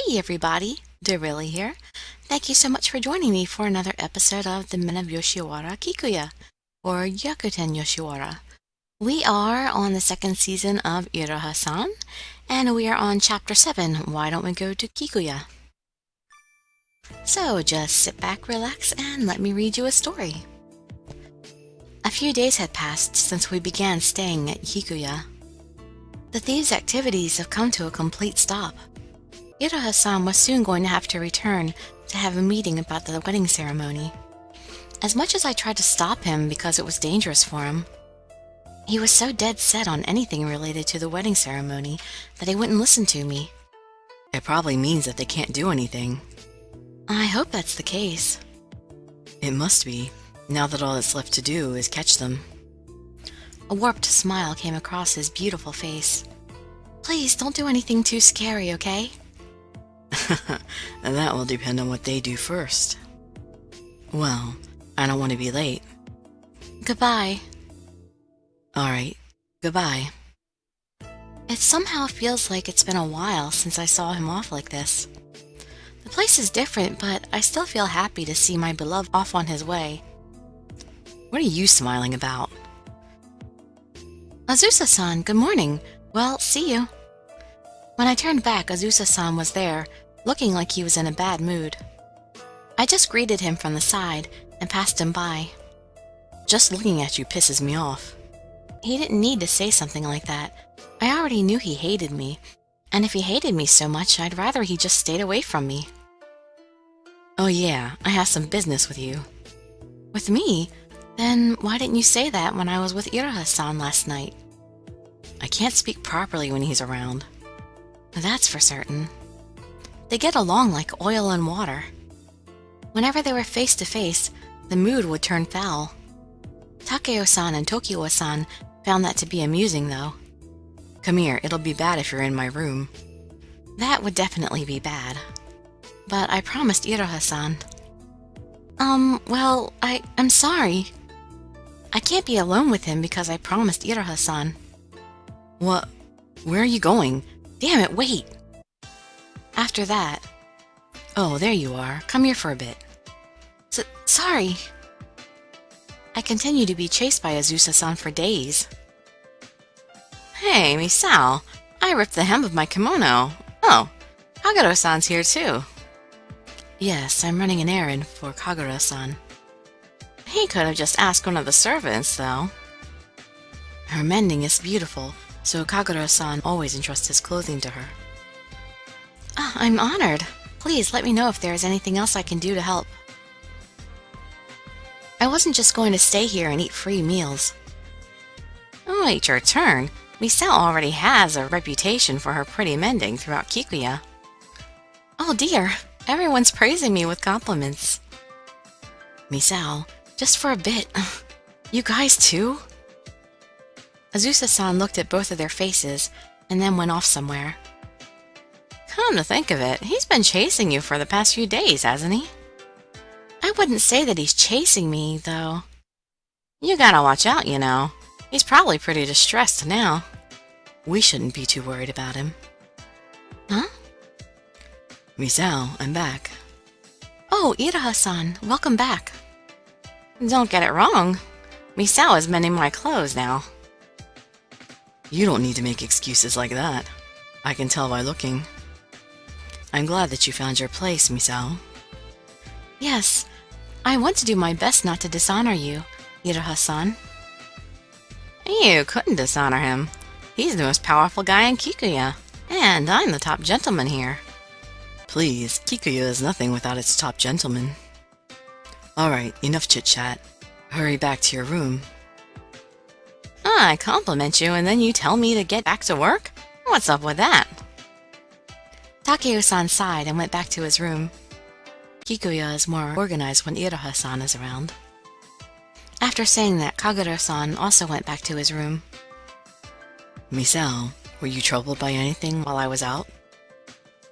Hey everybody, Dirili here. Thank you so much for joining me for another episode of the Men of Yoshiwara Kikuya, or Yakuten Yoshiwara. We are on the second season of Iroha-san, and we are on Chapter 7, Why Don't We Go to Kikuya? So just sit back, relax, and let me read you a story. A few days had passed since we began staying at Kikuya. The thieves' activities have come to a complete stop. Iroha-san was soon going to have to return to have a meeting about the wedding ceremony. As much as I tried to stop him because it was dangerous for him, he was so dead set on anything related to the wedding ceremony that he wouldn't listen to me. It probably means that they can't do anything. I hope that's the case. It must be, now that all that's left to do is catch them. A warped smile came across his beautiful face. Please don't do anything too scary, okay? And that will depend on what they do first. Well, I don't want to be late. Goodbye. Alright, goodbye. It somehow feels like it's been a while since I saw him off like this. The place is different, but I still feel happy to see my beloved off on his way. What are you smiling about? Azusa-san, good morning. Well, see you. When I turned back, Azusa-san was there, looking like he was in a bad mood. I just greeted him from the side and passed him by. Just looking at you pisses me off. He didn't need to say something like that. I already knew he hated me, and if he hated me so much, I'd rather he just stayed away from me. Oh yeah, I have some business with you. With me? Then why didn't you say that when I was with Iroha-san last night? I can't speak properly when he's around. That's for certain. They get along like oil and water. Whenever they were face to face, the mood would turn foul. Takeo-san and Tokiwa-san found that to be amusing, though. Come here, it'll be bad if you're in my room. That would definitely be bad. But I promised Iroha-san. Well, I'm sorry. I can't be alone with him because I promised Iroha-san. What? Where are you going? Damn it, wait! After that... Oh, there you are. Come here for a bit. Sorry. I continued to be chased by Azusa-san for days. Hey, Misao. I ripped the hem of my kimono. Oh, Kagero-san's here too. Yes, I'm running an errand for Kagero-san. He could have just asked one of the servants, though. Her mending is beautiful, so Kagero-san always entrusts his clothing to her. I'm honored. Please let me know if there is anything else I can do to help. I wasn't just going to stay here and eat free meals. Wait your turn. Misao already has a reputation for her pretty mending throughout Kikuya. Oh dear, everyone's praising me with compliments. Misao, just for a bit. You guys too? Azusa-san looked at both of their faces and then went off somewhere. Come to think of it, he's been chasing you for the past few days, hasn't he? I wouldn't say that he's chasing me, though. You gotta watch out, you know. He's probably pretty distressed now. We shouldn't be too worried about him. Huh? Misao, I'm back. Oh, Iroha-san, welcome back. Don't get it wrong. Misao is mending my clothes now. You don't need to make excuses like that. I can tell by looking. I'm glad that you found your place, Misao. Yes, I want to do my best not to dishonor you, Iroha-san. You couldn't dishonor him. He's the most powerful guy in Kikuya, and I'm the top gentleman here. Please, Kikuya is nothing without its top gentleman. Alright, enough chit-chat. Hurry back to your room. I compliment you and then you tell me to get back to work? What's up with that? Takeo-san sighed and went back to his room. Kikuya is more organized when Iroha-san is around. After saying that, Kagero-san also went back to his room. Misao, were you troubled by anything while I was out?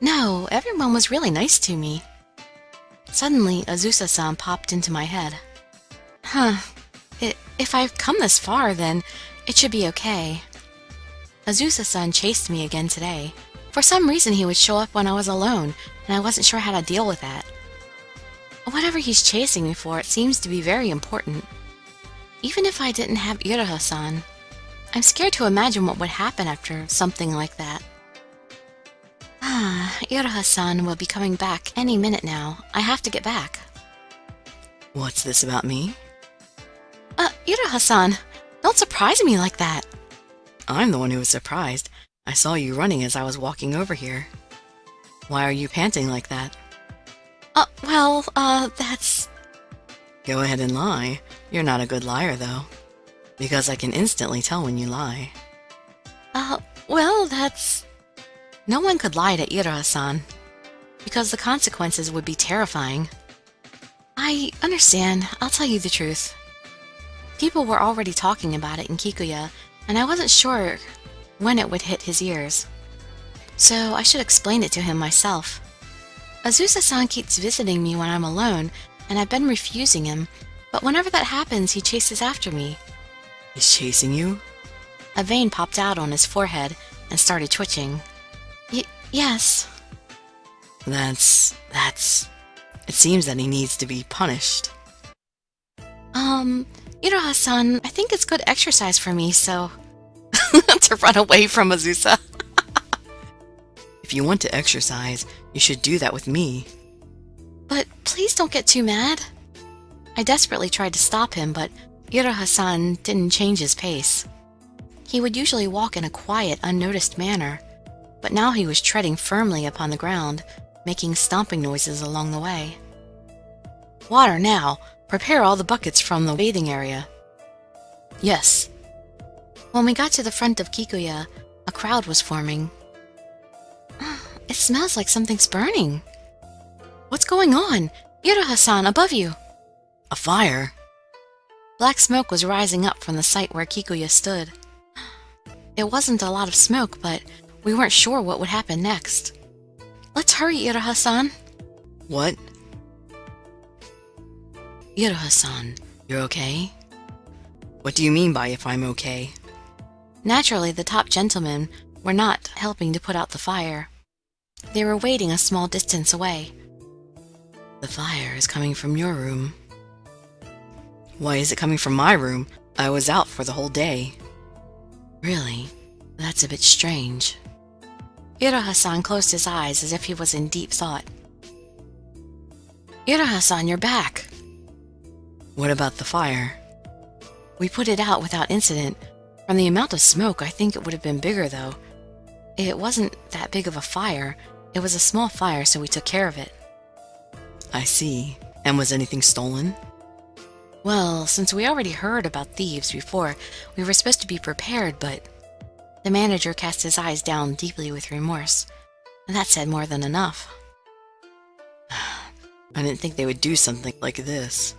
No, everyone was really nice to me. Suddenly, Azusa-san popped into my head. If I've come this far, then it should be okay. Azusa-san chased me again today, For some reason, he would show up when I was alone, and I wasn't sure how to deal with that. Whatever he's chasing me for, it seems to be very important. Even if I didn't have Iroha-san, I'm scared to imagine what would happen after something like that. Iroha-san will be coming back any minute now. I have to get back. What's this about me? Iroha-san, don't surprise me like that. I'm the one who was surprised. I saw you running as I was walking over here. Why are you panting like that? That's... Go ahead and lie. You're not a good liar, though. Because I can instantly tell when you lie. That's... No one could lie to Iroha-san, because the consequences would be terrifying. I understand. I'll tell you the truth. People were already talking about it in Kikuya, and I wasn't sure when it would hit his ears. So I should explain it to him myself. Azusa-san keeps visiting me when I'm alone, and I've been refusing him, but whenever that happens, he chases after me. He's chasing you? A vein popped out on his forehead and started twitching. Yes. That's... It seems that he needs to be punished. Iroha-san, I think it's good exercise for me, so... to run away from Azusa. If you want to exercise, you should do that with me. But please don't get too mad. I desperately tried to stop him, but Iroha-san didn't change his pace. He would usually walk in a quiet, unnoticed manner, but now he was treading firmly upon the ground, making stomping noises along the way. Water now! Prepare all the buckets from the bathing area. Yes. When we got to the front of Kikuya, a crowd was forming. It smells like something's burning. What's going on? Iroha-san, above you! A fire? Black smoke was rising up from the site where Kikuya stood. It wasn't a lot of smoke, but we weren't sure what would happen next. Let's hurry, Iroha-san. What? Iroha-san, you're okay? What do you mean by if I'm okay? Naturally, the top gentlemen were not helping to put out the fire. They were waiting a small distance away. The fire is coming from your room. Why is it coming from my room? I was out for the whole day. Really? That's a bit strange. Iroha-san closed his eyes as if he was in deep thought. Iroha-san, you're back. What about the fire? We put it out without incident. From the amount of smoke, I think it would have been bigger, though. It wasn't that big of a fire. It was a small fire, so we took care of it. I see. And was anything stolen? Well, since we already heard about thieves before, we were supposed to be prepared, but... The manager cast his eyes down deeply with remorse. And that said more than enough. I didn't think they would do something like this.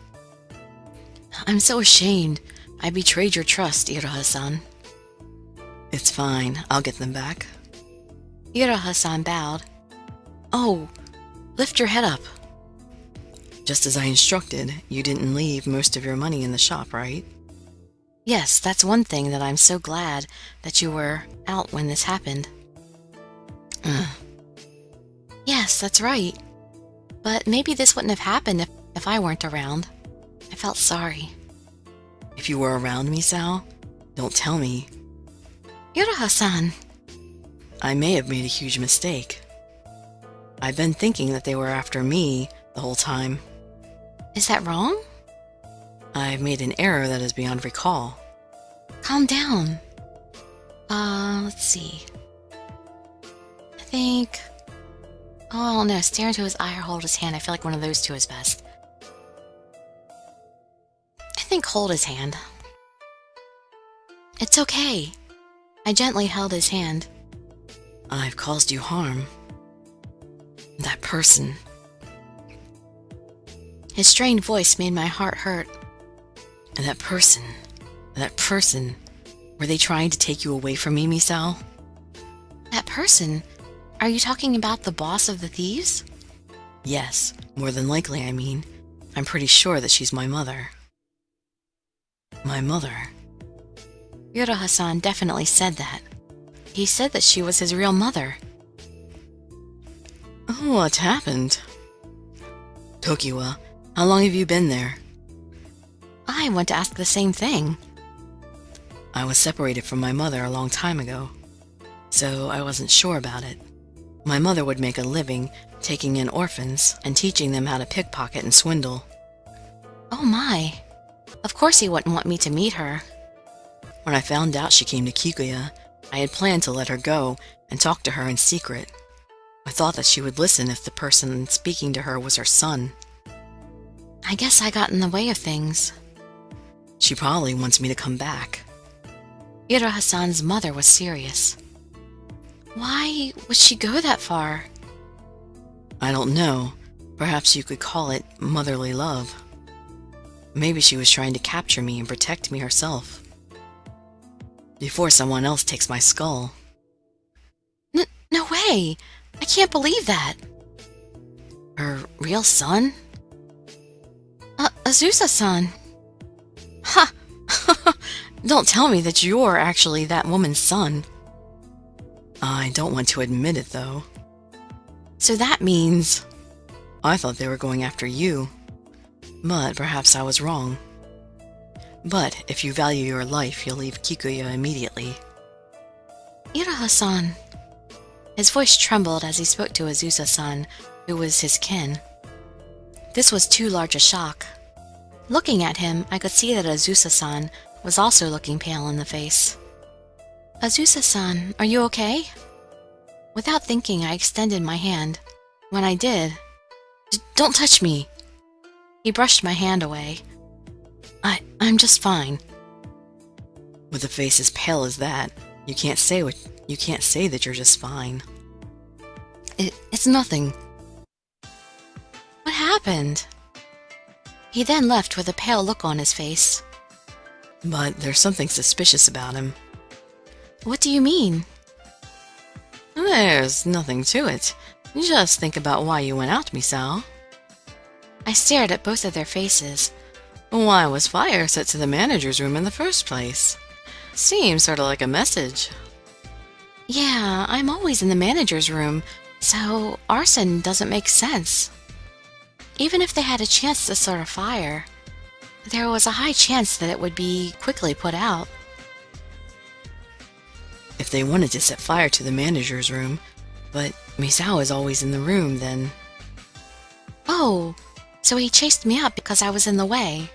I'm so ashamed. I betrayed your trust, Iroha-san. It's fine. I'll get them back. Iroha-san bowed. Oh, lift your head up. Just as I instructed, you didn't leave most of your money in the shop, right? Yes, that's one thing that I'm so glad that you were out when this happened. Yes, that's right. But maybe this wouldn't have happened if I weren't around. I felt sorry. If you were around me, Sal, don't tell me. Iroha-san. I may have made a huge mistake. I've been thinking that they were after me the whole time. Is that wrong? I've made an error that is beyond recall. Calm down. Let's see. I think... Oh, no, stare into his eye or hold his hand. I feel like one of those two is best. I think hold his hand. It's okay. I gently held his hand. I've caused you harm. That person. His strained voice made my heart hurt. And that person, were they trying to take you away from me, Misao? That person? Are you talking about the boss of the thieves? Yes, more than likely, I mean. I'm pretty sure that she's my mother. My mother? Iroha-san definitely said that. He said that she was his real mother. What happened? Tokiwa, how long have you been there? I want to ask the same thing. I was separated from my mother a long time ago, so I wasn't sure about it. My mother would make a living taking in orphans and teaching them how to pickpocket and swindle. Oh my. Of course he wouldn't want me to meet her. When I found out she came to Kikuya, I had planned to let her go and talk to her in secret. I thought that she would listen if the person speaking to her was her son. I guess I got in the way of things. She probably wants me to come back. Iroha-san's mother was serious. Why would she go that far? I don't know. Perhaps you could call it motherly love. Maybe she was trying to capture me and protect me herself. Before someone else takes my skull. No way! I can't believe that! Her real son? Azusa-san! Ha! Don't tell me that you're actually that woman's son. I don't want to admit it, though. So that means... I thought they were going after you. But perhaps I was wrong. But if you value your life, you'll leave Kikuya immediately. Iroha-san. His voice trembled as he spoke to Azusa-san, who was his kin. This was too large a shock. Looking at him, I could see that Azusa-san was also looking pale in the face. Azusa-san, are you okay? Without thinking, I extended my hand. When I did... Don't touch me! He brushed my hand away. I'm just fine. With a face as pale as that, you can't say that you're just fine. It's nothing. What happened? He then left with a pale look on his face. But there's something suspicious about him. What do you mean? There's nothing to it. Just think about why you went out, Misao. I stared at both of their faces. Why was fire set to the manager's room in the first place? Seems sort of like a message. Yeah, I'm always in the manager's room, so arson doesn't make sense. Even if they had a chance to start a fire, there was a high chance that it would be quickly put out. If they wanted to set fire to the manager's room, but Misao is always in the room, then... Oh, so he chased me out because I was in the way.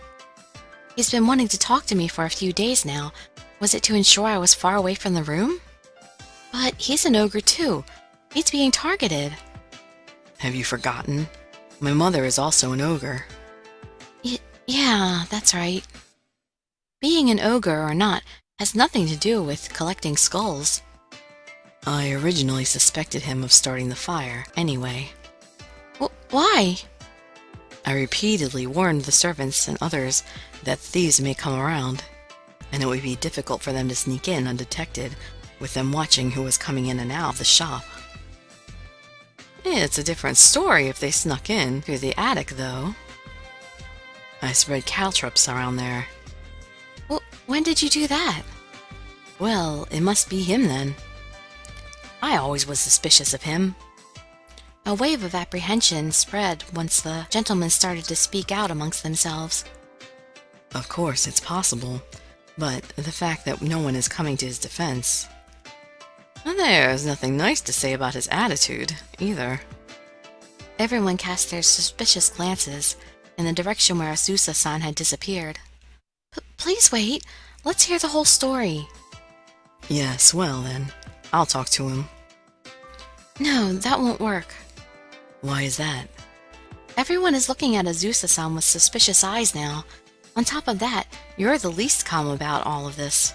He's been wanting to talk to me for a few days now. Was it to ensure I was far away from the room? But he's an ogre too. He's being targeted. Have you forgotten? My mother is also an ogre. Yeah, that's right. Being an ogre or not has nothing to do with collecting skulls. I originally suspected him of starting the fire, anyway. Why? I repeatedly warned the servants and others that thieves may come around, and it would be difficult for them to sneak in undetected, with them watching who was coming in and out of the shop. It's a different story if they snuck in through the attic, though. I spread caltrops around there. Well, when did you do that? Well, it must be him then. I always was suspicious of him. A wave of apprehension spread once the gentlemen started to speak out amongst themselves. Of course, it's possible, but the fact that no one is coming to his defense... There's nothing nice to say about his attitude, either. Everyone cast their suspicious glances in the direction where Azusa-san had disappeared. Please wait. Let's hear the whole story. Yes, well then, I'll talk to him. No, that won't work. Why is that? Everyone is looking at Azusa-san with suspicious eyes now. On top of that, you're the least calm about all of this.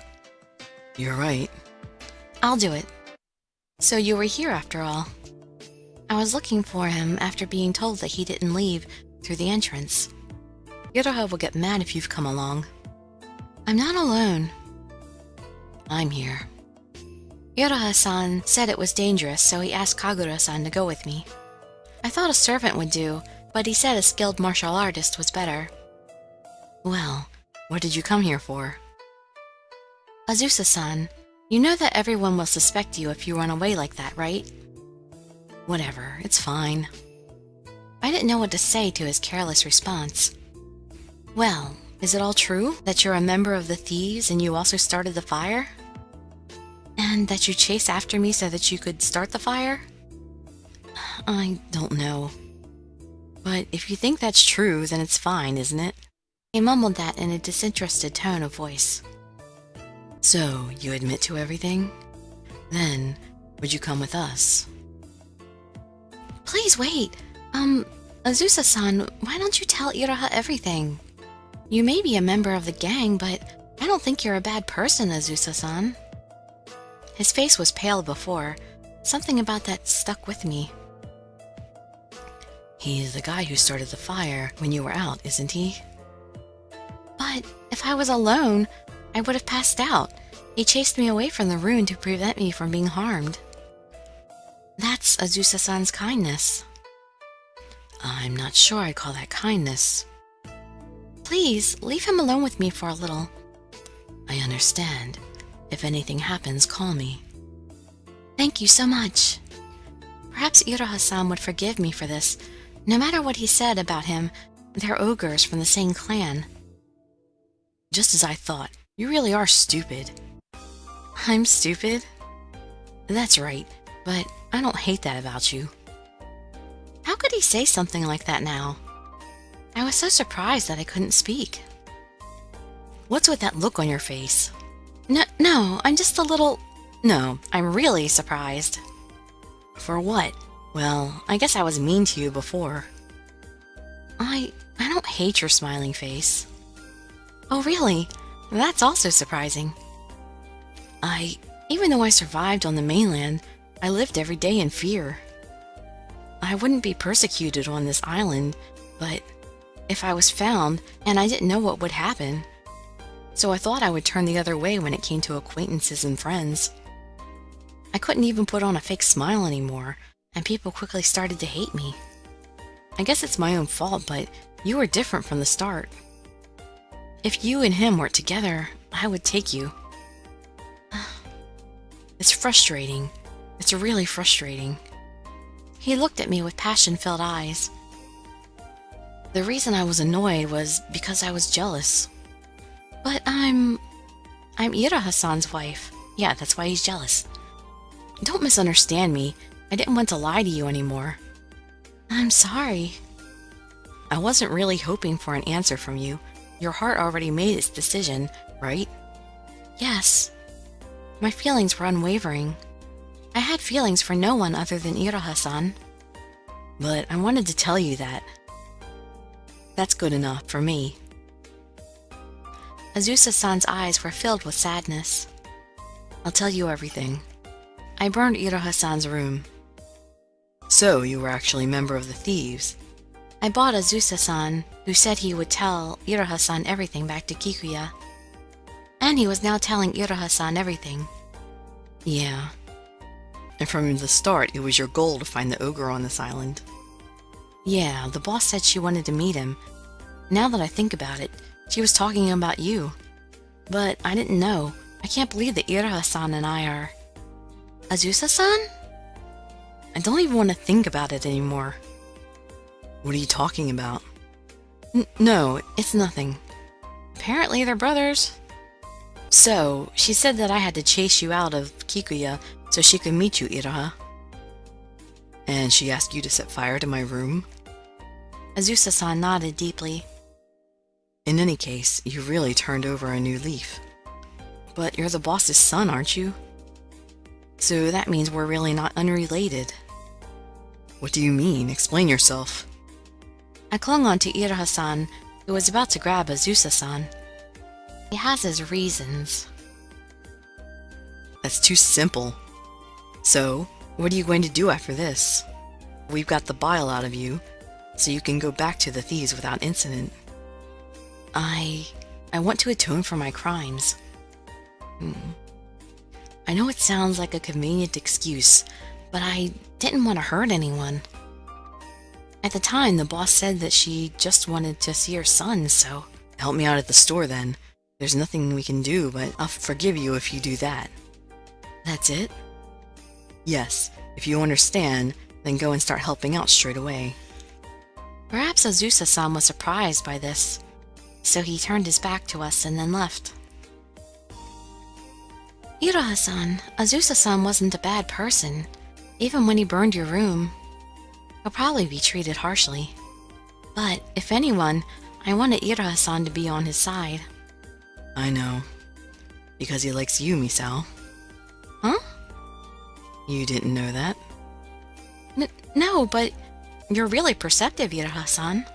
You're right. I'll do it. So you were here after all. I was looking for him after being told that he didn't leave through the entrance. Iroha will get mad if you've come along. I'm not alone. I'm here. Iroha-san said it was dangerous, so he asked Kagura-san to go with me. I thought a servant would do, but he said a skilled martial artist was better. Well, what did you come here for? Azusa-san, you know that everyone will suspect you if you run away like that, right? Whatever, it's fine. I didn't know what to say to his careless response. Well, is it all true that you're a member of the thieves and you also started the fire? And that you chased after me so that you could start the fire? I don't know. But if you think that's true, then it's fine, isn't it? He mumbled that in a disinterested tone of voice. So, you admit to everything? Then, would you come with us? Please wait. Azusa-san, why don't you tell Iroha everything? You may be a member of the gang, but I don't think you're a bad person, Azusa-san. His face was pale before. Something about that stuck with me. He's the guy who started the fire when you were out, isn't he? But if I was alone, I would have passed out. He chased me away from the ruin to prevent me from being harmed. That's Azusa-san's kindness. I'm not sure I'd call that kindness. Please, leave him alone with me for a little. I understand. If anything happens, call me. Thank you so much. Perhaps Iroha-san would forgive me for this. No matter what he said about him, they're ogres from the same clan. Just as I thought. You really are stupid. I'm stupid? That's right, but I don't hate that about you. How could he say something like that now? I was so surprised that I couldn't speak. What's with that look on your face? No, I'm just a little... No, I'm really surprised. For what? Well, I guess I was mean to you before. I don't hate your smiling face. Oh, really? That's also surprising. Even though I survived on the mainland, I lived every day in fear. I wouldn't be persecuted on this island, but if I was found and I didn't know what would happen, so I thought I would turn the other way when it came to acquaintances and friends. I couldn't even put on a fake smile anymore, and people quickly started to hate me. I guess it's my own fault, but you were different from the start. If you and him weren't together, I would take you. It's frustrating. It's really frustrating. He looked at me with passion-filled eyes. The reason I was annoyed was because I was jealous. But I'm Iroha-san's wife. Yeah, that's why he's jealous. Don't misunderstand me. I didn't want to lie to you anymore. I'm sorry. I wasn't really hoping for an answer from you. Your heart already made its decision, right? Yes. My feelings were unwavering. I had feelings for no one other than Iroha-san. But I wanted to tell you that. That's good enough for me. Azusa-san's eyes were filled with sadness. I'll tell you everything. I burned Iroha-san's room. So you were actually a member of the thieves? I bought Azusa-san, who said he would tell Iroha-san everything back to Kikuya. And he was now telling Iroha-san everything. Yeah. And from the start, it was your goal to find the ogre on this island. Yeah, the boss said she wanted to meet him. Now that I think about it, she was talking about you. But I didn't know. I can't believe that Iroha-san and I are... Azusa-san? I don't even want to think about it anymore. What are you talking about? No, it's nothing. Apparently they're brothers. So, she said that I had to chase you out of Kikuya so she could meet you, Iroha. And she asked you to set fire to my room? Azusa-san nodded deeply. In any case, you really turned over a new leaf. But you're the boss's son, aren't you? So that means we're really not unrelated. What do you mean? Explain yourself. I clung on to Iroha-san, who was about to grab Azusa-san. He has his reasons. That's too simple. So, what are you going to do after this? We've got the bile out of you, so you can go back to the thieves without incident. I want to atone for my crimes. I know it sounds like a convenient excuse, but I didn't want to hurt anyone. At the time, the boss said that she just wanted to see her son, so... Help me out at the store, then. There's nothing we can do, but I'll forgive you if you do that. That's it? Yes, if you understand then go and start helping out straight away. Perhaps Azusa-san was surprised by this, so he turned his back to us and then left. Iroha-san, Azusa-san wasn't a bad person. Even when he burned your room, he'll probably be treated harshly. But, if anyone, I wanted Iroha-san to be on his side. I know. Because he likes you, Misao. Huh? You didn't know that? No, but you're really perceptive, Iroha-san.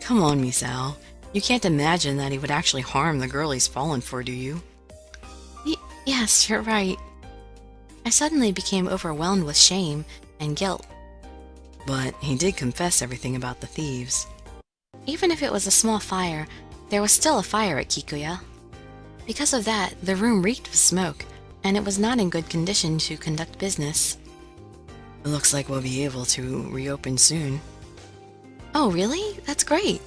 Come on, Misao. You can't imagine that he would actually harm the girl he's fallen for, do you? Yes, you're right. I suddenly became overwhelmed with shame and guilt. But he did confess everything about the thieves. Even if it was a small fire, there was still a fire at Kikuya. Because of that, the room reeked with smoke, and it was not in good condition to conduct business. It looks like we'll be able to reopen soon. Oh, really? That's great.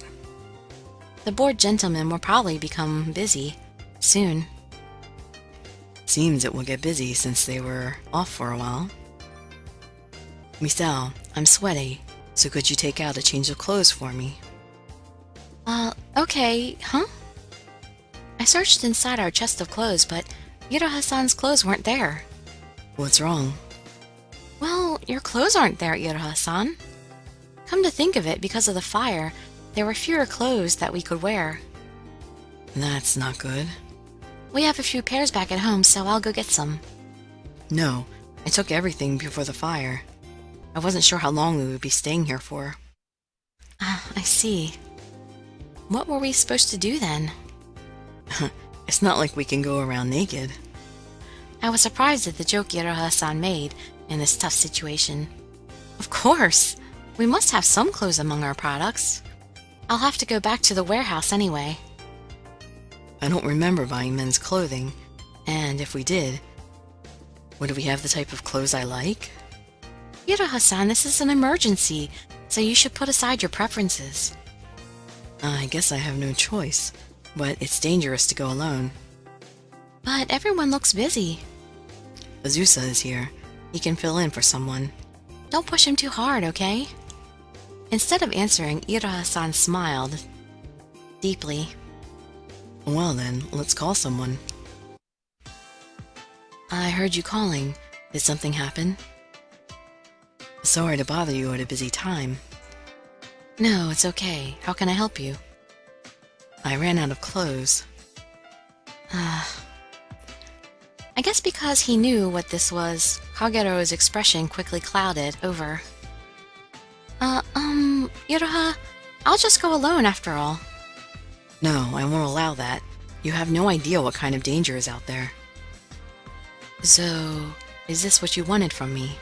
The bored gentlemen will probably become busy soon. Seems it will get busy since they were off for a while. Misao, I'm sweaty, so could you take out a change of clothes for me? Okay, huh? I searched inside our chest of clothes, but Iroha-san's clothes weren't there. What's wrong? Well, your clothes aren't there, Iroha-san. Come to think of it, because of the fire, there were fewer clothes that we could wear. That's not good. We have a few pairs back at home, so I'll go get some. No, I took everything before the fire. I wasn't sure how long we would be staying here for. I see. What were we supposed to do then? It's not like we can go around naked. I was surprised at the joke Iroha-san made in this tough situation. Of course! We must have some clothes among our products. I'll have to go back to the warehouse anyway. I don't remember buying men's clothing, and if we did, would we have the type of clothes I like? Iroha-san, this is an emergency, so you should put aside your preferences. I guess I have no choice, but it's dangerous to go alone. But everyone looks busy. Azusa is here. He can fill in for someone. Don't push him too hard, okay? Instead of answering, Iroha-san smiled deeply. Well then, let's call someone. I heard you calling. Did something happen? Sorry to bother you at a busy time. No, it's okay. How can I help you? I ran out of clothes. I guess because he knew what this was, Kagero's expression quickly clouded over. Iroha, I'll just go alone after all. No, I won't allow that. You have no idea what kind of danger is out there. So, is this what you wanted from me?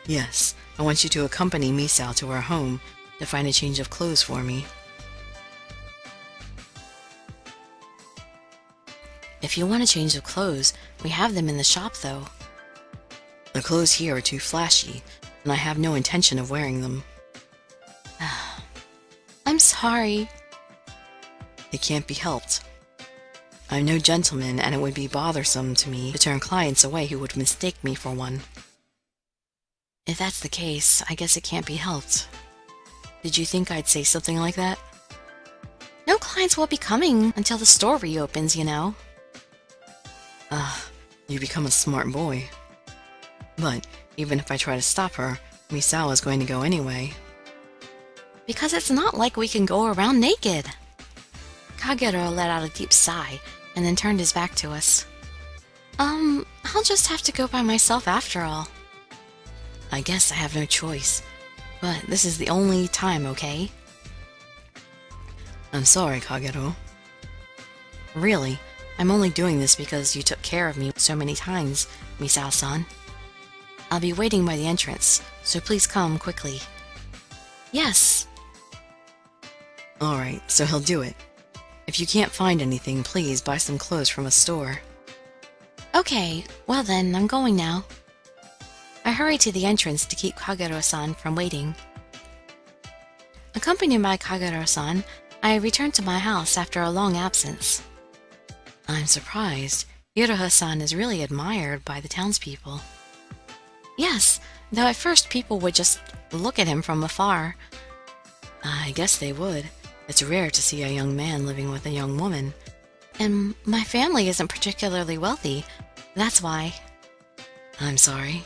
Yes, I want you to accompany Misao to our home to find a change of clothes for me. If you want a change of clothes, we have them in the shop, though. The clothes here are too flashy, and I have no intention of wearing them. I'm sorry. It can't be helped. I'm no gentleman, and it would be bothersome to me to turn clients away who would mistake me for one. If that's the case, I guess it can't be helped. Did you think I'd say something like that? No clients will be coming until the store reopens, you know. You become a smart boy. But even if I try to stop her, Misao is going to go anyway. Because it's not like we can go around naked. Kagero let out a deep sigh and then turned his back to us. I'll just have to go by myself after all. I guess I have no choice, but this is the only time, okay? I'm sorry, Kagero. Really, I'm only doing this because you took care of me so many times, Misao-san. I'll be waiting by the entrance, so please come quickly. Yes. Alright, so he'll do it. If you can't find anything, please buy some clothes from a store. Okay, well then, I'm going now. I hurried to the entrance to keep Kagero-san from waiting. Accompanied by Kagero-san, I returned to my house after a long absence. I'm surprised. Iroha-san is really admired by the townspeople. Yes, though at first people would just look at him from afar. I guess they would. It's rare to see a young man living with a young woman. And my family isn't particularly wealthy. That's why. I'm sorry.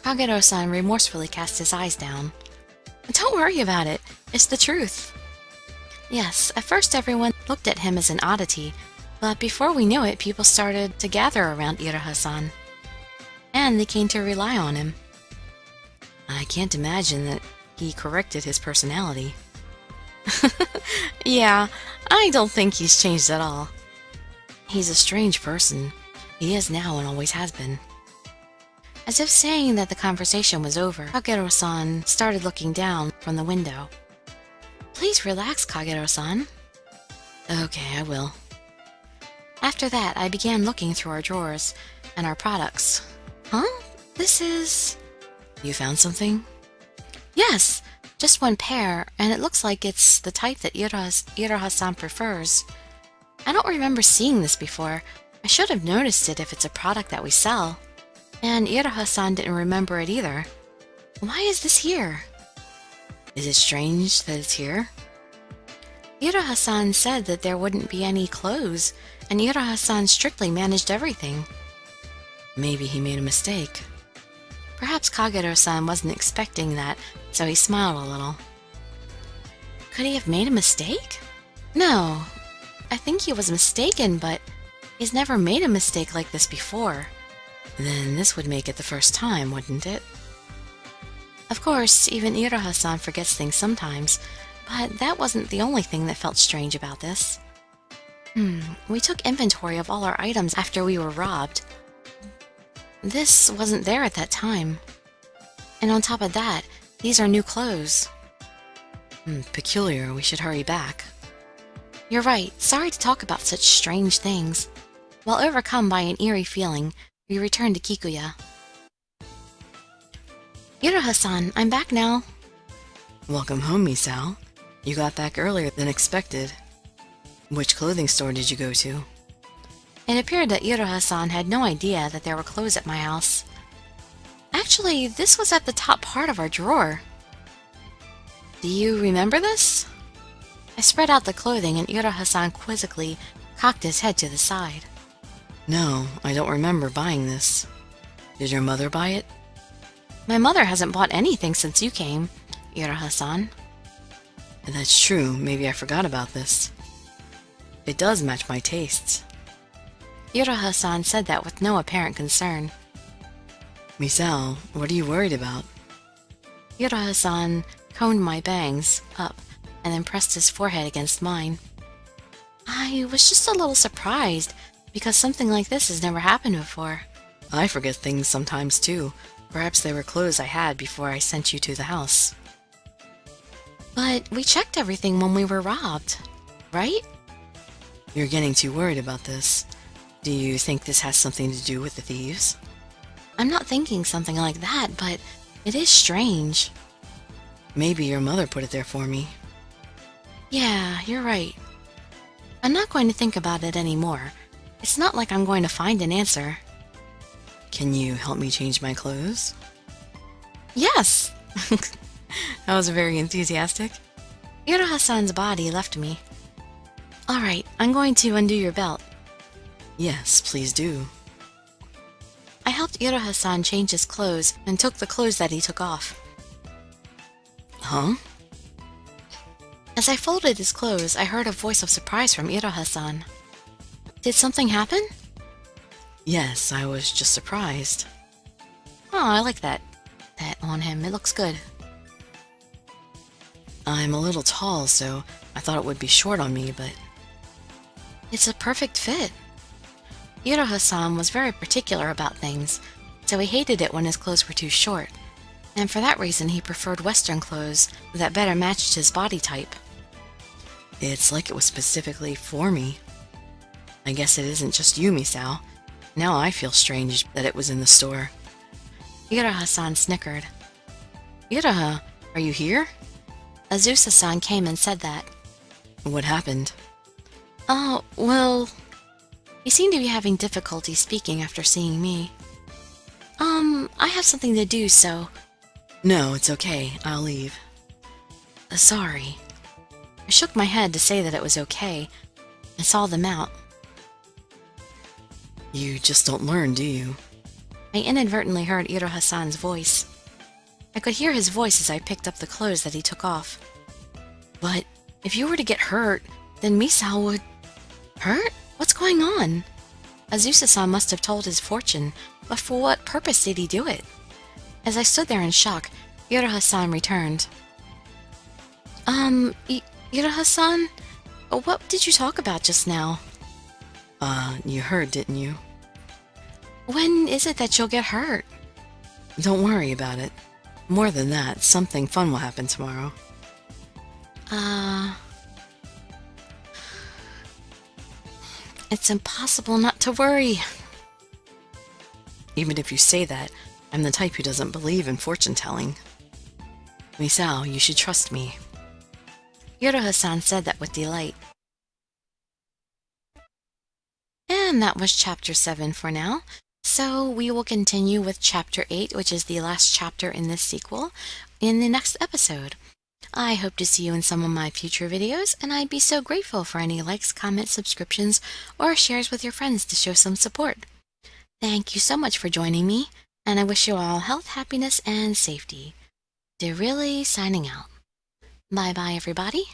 Kagero-san remorsefully cast his eyes down. Don't worry about it. It's the truth. Yes, at first everyone looked at him as an oddity, but before we knew it, people started to gather around Iroha-san. And they came to rely on him. I can't imagine that he corrected his personality. Yeah, I don't think he's changed at all. He's a strange person. He is now and always has been. As if saying that the conversation was over, Kagero-san started looking down from the window. Please relax, Kagero-san. Okay, I will. After that, I began looking through our drawers and our products. Huh? This is... You found something? Yes, just one pair, and it looks like it's the type that Iroha-san prefers. I don't remember seeing this before. I should have noticed it if it's a product that we sell. And Iroha-san didn't remember it either. Why is this here? Is it strange that it's here? Iroha-san said that there wouldn't be any clothes, and Iroha-san strictly managed everything. Maybe he made a mistake. Perhaps Kagero-san wasn't expecting that, so he smiled a little. Could he have made a mistake? No. I think he was mistaken, but he's never made a mistake like this before. Then this would make it the first time, wouldn't it? Of course, even Iroha-san forgets things sometimes, but that wasn't the only thing that felt strange about this. We took inventory of all our items after we were robbed. This wasn't there at that time. And on top of that, these are new clothes. Peculiar. We should hurry back. You're right. Sorry to talk about such strange things. While overcome by an eerie feeling, we returned to Kikuya. Iroha-san, I'm back now. Welcome home, Misao. You got back earlier than expected. Which clothing store did you go to? It appeared that Iroha-san had no idea that there were clothes at my house. Actually, this was at the top part of our drawer. Do you remember this? I spread out the clothing and Iroha-san quizzically cocked his head to the side. No, I don't remember buying this. Did your mother buy it? My mother hasn't bought anything since you came, Iroha-san. That's true. Maybe I forgot about this. It does match my tastes. Iroha-san said that with no apparent concern. Misao, what are you worried about? Iroha-san combed my bangs up and then pressed his forehead against mine. I was just a little surprised because something like this has never happened before. I forget things sometimes too. Perhaps they were clothes I had before I sent you to the house. But we checked everything when we were robbed, right? You're getting too worried about this. Do you think this has something to do with the thieves? I'm not thinking something like that, but it is strange. Maybe your mother put it there for me. Yeah, you're right. I'm not going to think about it anymore. It's not like I'm going to find an answer. Can you help me change my clothes? Yes! That was very enthusiastic. Iroha-san's body left me. Alright, I'm going to undo your belt. Yes, please do. I helped Iroha-san change his clothes and took the clothes that he took off. Huh? As I folded his clothes, I heard a voice of surprise from Iroha-san. Did something happen? Yes, I was just surprised. Oh, I like that on him. It looks good. I'm a little tall, so I thought it would be short on me, but... It's a perfect fit. Iroha-san was very particular about things, so he hated it when his clothes were too short, and for that reason he preferred Western clothes that better matched his body type. It's like it was specifically for me. I guess it isn't just you, Misao. Now I feel strange that it was in the store. Iroha-san snickered. Iroha, are you here? Azusa-san came and said that. What happened? Oh, well... He seemed to be having difficulty speaking after seeing me. I have something to do, so... No, it's okay. I'll leave. Sorry. I shook my head to say that it was okay, and saw them out. You just don't learn, do you? I inadvertently heard Iroha-san's voice. I could hear his voice as I picked up the clothes that he took off. But if you were to get hurt, then Misao would... Hurt? What's going on? Azusa-san must have told his fortune, but for what purpose did he do it? As I stood there in shock, Iroha-san returned. Iroha-san? What did you talk about just now? You heard, didn't you? When is it that you'll get hurt? Don't worry about it. More than that, something fun will happen tomorrow. It's impossible not to worry. Even if you say that, I'm the type who doesn't believe in fortune-telling. Misao, you should trust me. Iroha-san said that with delight. And that was Chapter 7 for now. So we will continue with Chapter 8, which is the last chapter in this sequel, in the next episode. I hope to see you in some of my future videos, and I'd be so grateful for any likes, comments, subscriptions, or shares with your friends to show some support. Thank you so much for joining me, and I wish you all health, happiness, and safety. Dirili signing out. Bye-bye, everybody.